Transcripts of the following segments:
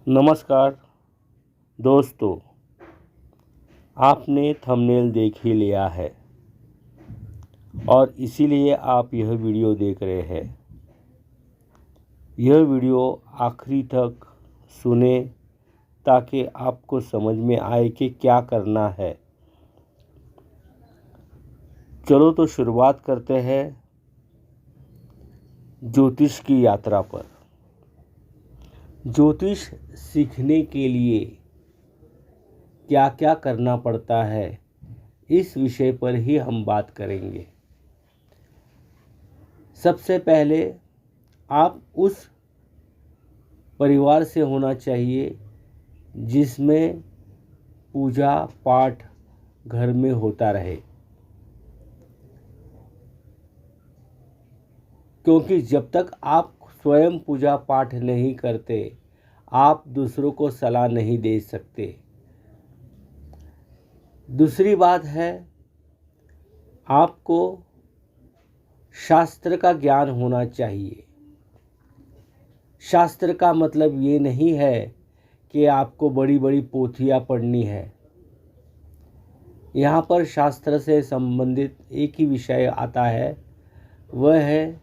नमस्कार दोस्तों, आपने थंबनेल देख ही लिया है और इसीलिए आप यह वीडियो देख रहे हैं। यह वीडियो आखिरी तक सुने ताकि आपको समझ में आए कि क्या करना है। चलो तो शुरुआत करते हैं ज्योतिष की यात्रा पर। ज्योतिष सीखने के लिए क्या क्या करना पड़ता है, इस विषय पर ही हम बात करेंगे। सबसे पहले आप उस परिवार से होना चाहिए जिसमें पूजा पाठ घर में होता रहे, क्योंकि जब तक आप स्वयं पूजा पाठ नहीं करते आप दूसरों को सलाह नहीं दे सकते। दूसरी बात है, आपको शास्त्र का ज्ञान होना चाहिए। शास्त्र का मतलब ये नहीं है कि आपको बड़ी बड़ी पोथियाँ पढ़नी है। यहाँ पर शास्त्र से संबंधित एक ही विषय आता है, वह है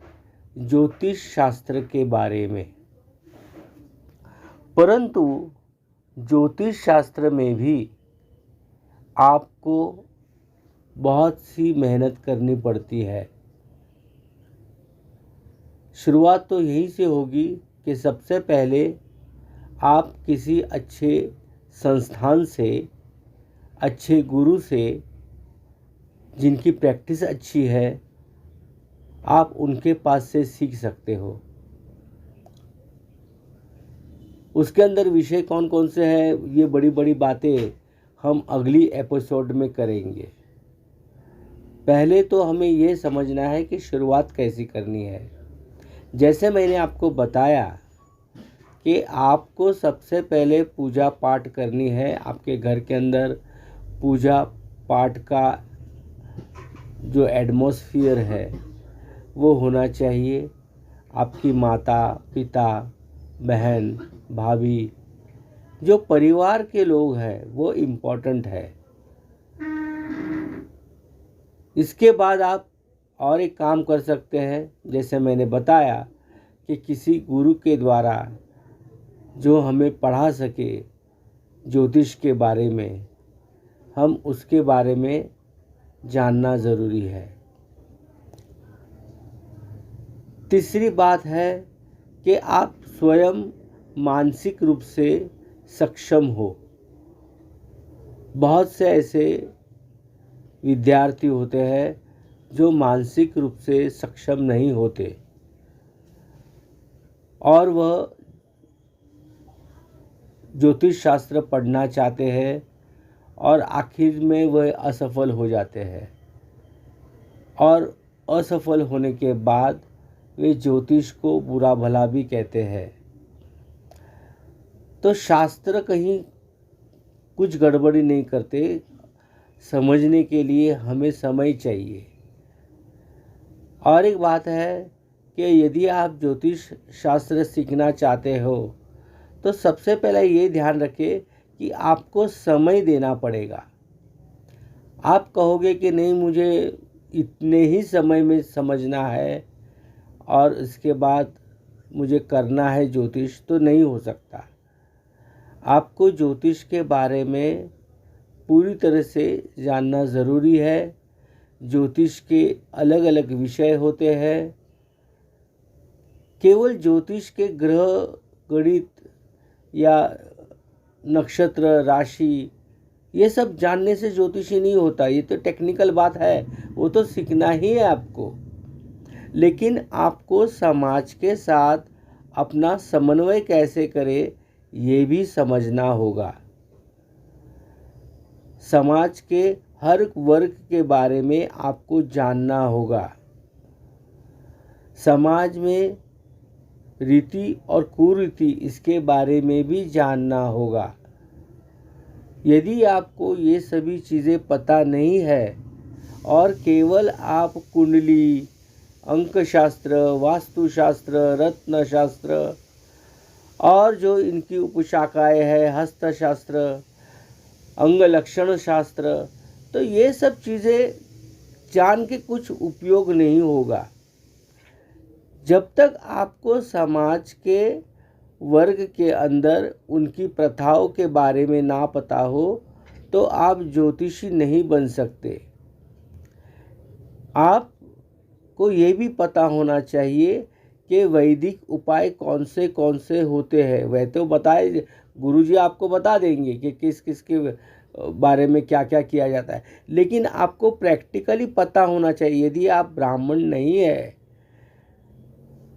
ज्योतिष शास्त्र के बारे में। परंतु ज्योतिष शास्त्र में भी आपको बहुत सी मेहनत करनी पड़ती है। शुरुआत तो यहीं से होगी कि सबसे पहले आप किसी अच्छे संस्थान से, अच्छे गुरु से, जिनकी प्रैक्टिस अच्छी है, आप उनके पास से सीख सकते हो। उसके अंदर विषय कौन कौन से हैं, ये बड़ी बड़ी बातें हम अगली एपिसोड में करेंगे। पहले तो हमें ये समझना है कि शुरुआत कैसी करनी है। जैसे मैंने आपको बताया कि आपको सबसे पहले पूजा पाठ करनी है। आपके घर के अंदर पूजा पाठ का जो एटमॉस्फेयर है वो होना चाहिए। आपकी माता पिता बहन भाभी, जो परिवार के लोग हैं वो इम्पोर्टेंट है। इसके बाद आप और एक काम कर सकते हैं, जैसे मैंने बताया कि किसी गुरु के द्वारा जो हमें पढ़ा सके ज्योतिष के बारे में, हम उसके बारे में जानना ज़रूरी है। तीसरी बात है कि आप स्वयं मानसिक रूप से सक्षम हो। बहुत से ऐसे विद्यार्थी होते हैं जो मानसिक रूप से सक्षम नहीं होते और वह ज्योतिष शास्त्र पढ़ना चाहते हैं और आखिर में वह असफल हो जाते हैं, और असफल होने के बाद वे ज्योतिष को बुरा भला भी कहते हैं। तो शास्त्र कहीं कुछ गड़बड़ी नहीं करते। समझने के लिए हमें समय चाहिए। और एक बात है कि यदि आप ज्योतिष शास्त्र सीखना चाहते हो तो सबसे पहले ये ध्यान रखें कि आपको समय देना पड़ेगा। आप कहोगे कि नहीं, मुझे इतने ही समय में समझना है और इसके बाद मुझे करना है ज्योतिष, तो नहीं हो सकता। आपको ज्योतिष के बारे में पूरी तरह से जानना ज़रूरी है। ज्योतिष के अलग अलग विषय होते हैं। केवल ज्योतिष के ग्रह गणित या नक्षत्र राशि ये सब जानने से ज्योतिषी नहीं होता। ये तो टेक्निकल बात है, वो तो सीखना ही है आपको। लेकिन आपको समाज के साथ अपना समन्वय कैसे करें ये भी समझना होगा। समाज के हर वर्ग के बारे में आपको जानना होगा। समाज में रीति और कुरीति, इसके बारे में भी जानना होगा। यदि आपको ये सभी चीज़ें पता नहीं है और केवल आप कुंडली, अंकशास्त्र, वास्तुशास्त्र, रत्नशास्त्र और जो इनकी उपशाखाएँ हैं, हस्तशास्त्र, अंग लक्षण शास्त्र, तो ये सब चीज़ें जान के कुछ उपयोग नहीं होगा। जब तक आपको समाज के वर्ग के अंदर उनकी प्रथाओं के बारे में ना पता हो, तो आप ज्योतिषी नहीं बन सकते। आपको ये भी पता होना चाहिए कि वैदिक उपाय कौन से होते हैं। वह तो बताए, गुरुजी आपको बता देंगे कि किस किस के बारे में क्या क्या किया जाता है, लेकिन आपको प्रैक्टिकली पता होना चाहिए। यदि आप ब्राह्मण नहीं है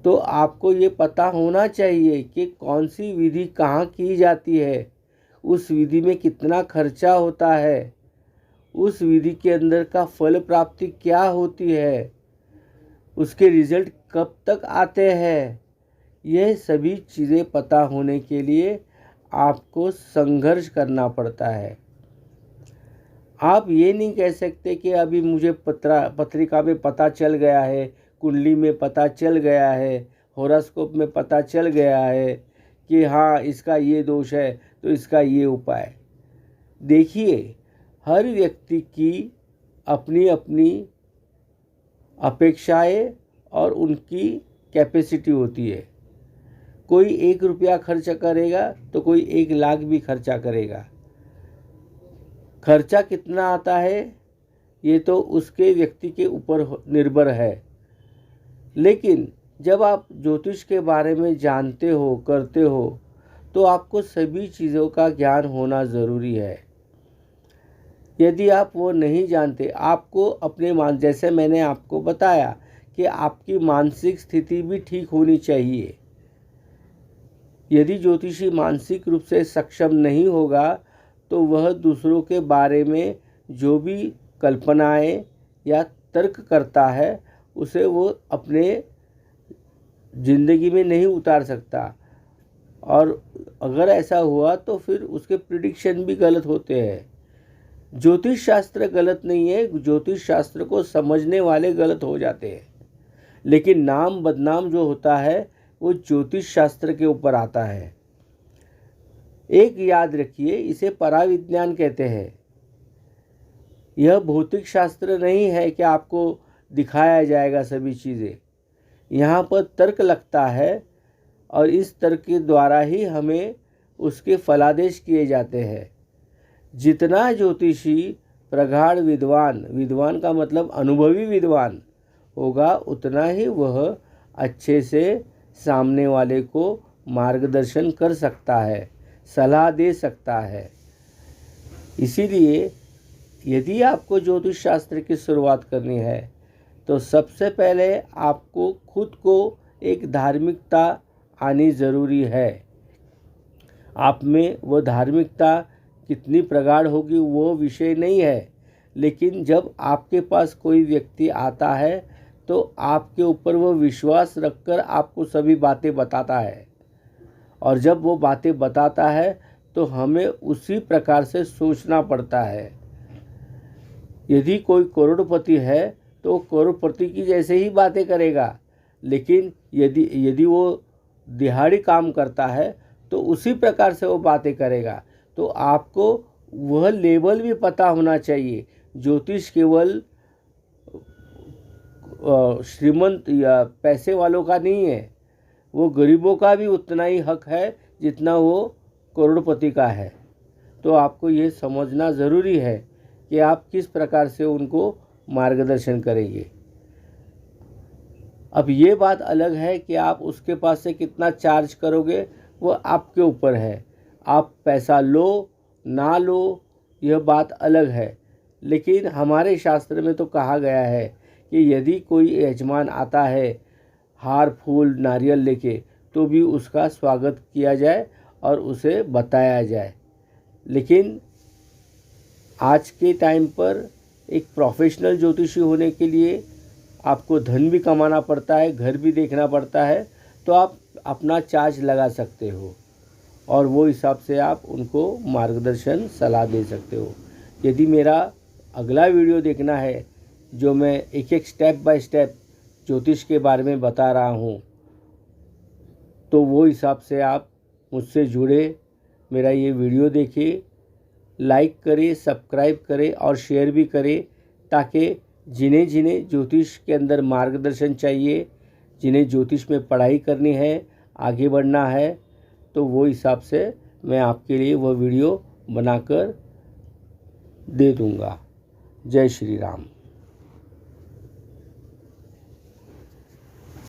तो आपको ये पता होना चाहिए कि कौन सी विधि कहाँ की जाती है, उस विधि में कितना खर्चा होता है, उस विधि के अंदर का फल प्राप्ति क्या होती है, उसके रिजल्ट कब तक आते हैं। यह सभी चीज़ें पता होने के लिए आपको संघर्ष करना पड़ता है। आप ये नहीं कह सकते कि अभी मुझे पत्रिका में पता चल गया है, कुंडली में पता चल गया है, हॉरोस्कोप में पता चल गया है कि हाँ इसका ये दोष है तो इसका ये उपाय। देखिए, हर व्यक्ति की अपनी अपनी अपेक्षाएं और उनकी कैपेसिटी होती है। कोई 1 रुपया खर्च करेगा तो कोई 1 लाख भी खर्चा करेगा। खर्चा कितना आता है ये तो उसके व्यक्ति के ऊपर निर्भर है। लेकिन जब आप ज्योतिष के बारे में जानते हो, करते हो, तो आपको सभी चीज़ों का ज्ञान होना ज़रूरी है। यदि आप वो नहीं जानते, आपको अपने जैसे मैंने आपको बताया कि आपकी मानसिक स्थिति भी ठीक होनी चाहिए। यदि ज्योतिषी मानसिक रूप से सक्षम नहीं होगा तो वह दूसरों के बारे में जो भी कल्पनाएं या तर्क करता है उसे वो अपने ज़िंदगी में नहीं उतार सकता, और अगर ऐसा हुआ तो फिर उसके प्रिडिक्शन भी गलत होते हैं। ज्योतिष शास्त्र गलत नहीं है, ज्योतिष शास्त्र को समझने वाले गलत हो जाते हैं, लेकिन नाम बदनाम जो होता है वो ज्योतिष शास्त्र के ऊपर आता है। एक याद रखिए, इसे पराविज्ञान कहते हैं। यह भौतिक शास्त्र नहीं है कि आपको दिखाया जाएगा सभी चीज़ें। यहाँ पर तर्क लगता है और इस तर्क के द्वारा ही हमें उसके फलादेश किए जाते हैं। जितना ज्योतिषी प्रगाढ़ विद्वान का मतलब अनुभवी विद्वान होगा, उतना ही वह अच्छे से सामने वाले को मार्गदर्शन कर सकता है, सलाह दे सकता है। इसीलिए यदि आपको ज्योतिष शास्त्र की शुरुआत करनी है तो सबसे पहले आपको खुद को एक धार्मिकता आनी ज़रूरी है। आप में वो धार्मिकता कितनी प्रगाढ़ होगी वो विषय नहीं है, लेकिन जब आपके पास कोई व्यक्ति आता है तो आपके ऊपर वो विश्वास रखकर आपको सभी बातें बताता है, और जब वो बातें बताता है तो हमें उसी प्रकार से सोचना पड़ता है। यदि कोई करोड़पति है तो करोड़पति की जैसे ही बातें करेगा, लेकिन यदि वो दिहाड़ी काम करता है तो उसी प्रकार से वो बातें करेगा। तो आपको वह लेवल भी पता होना चाहिए। ज्योतिष केवल श्रीमंत या पैसे वालों का नहीं है, वो गरीबों का भी उतना ही हक है जितना वो करोड़पति का है। तो आपको ये समझना ज़रूरी है कि आप किस प्रकार से उनको मार्गदर्शन करेंगे। अब ये बात अलग है कि आप उसके पास से कितना चार्ज करोगे, वो आपके ऊपर है। आप पैसा लो ना लो यह बात अलग है, लेकिन हमारे शास्त्र में तो कहा गया है कि यदि कोई यजमान आता है हार फूल नारियल लेके, तो भी उसका स्वागत किया जाए और उसे बताया जाए। लेकिन आज के टाइम पर एक प्रोफेशनल ज्योतिषी होने के लिए आपको धन भी कमाना पड़ता है, घर भी देखना पड़ता है, तो आप अपना चार्ज लगा सकते हो और वो हिसाब से आप उनको मार्गदर्शन सलाह दे सकते हो। यदि मेरा अगला वीडियो देखना है जो मैं एक एक स्टेप बाय स्टेप ज्योतिष के बारे में बता रहा हूँ, तो वो हिसाब से आप मुझसे जुड़े, मेरा ये वीडियो देखें, लाइक करें, सब्सक्राइब करें और शेयर भी करें, ताकि जिन्हें जिन्हें ज्योतिष के अंदर मार्गदर्शन चाहिए, जिन्हें ज्योतिष में पढ़ाई करनी है, आगे बढ़ना है, तो वो हिसाब से मैं आपके लिए वह वीडियो बनाकर दे दूँगा। जय श्री राम।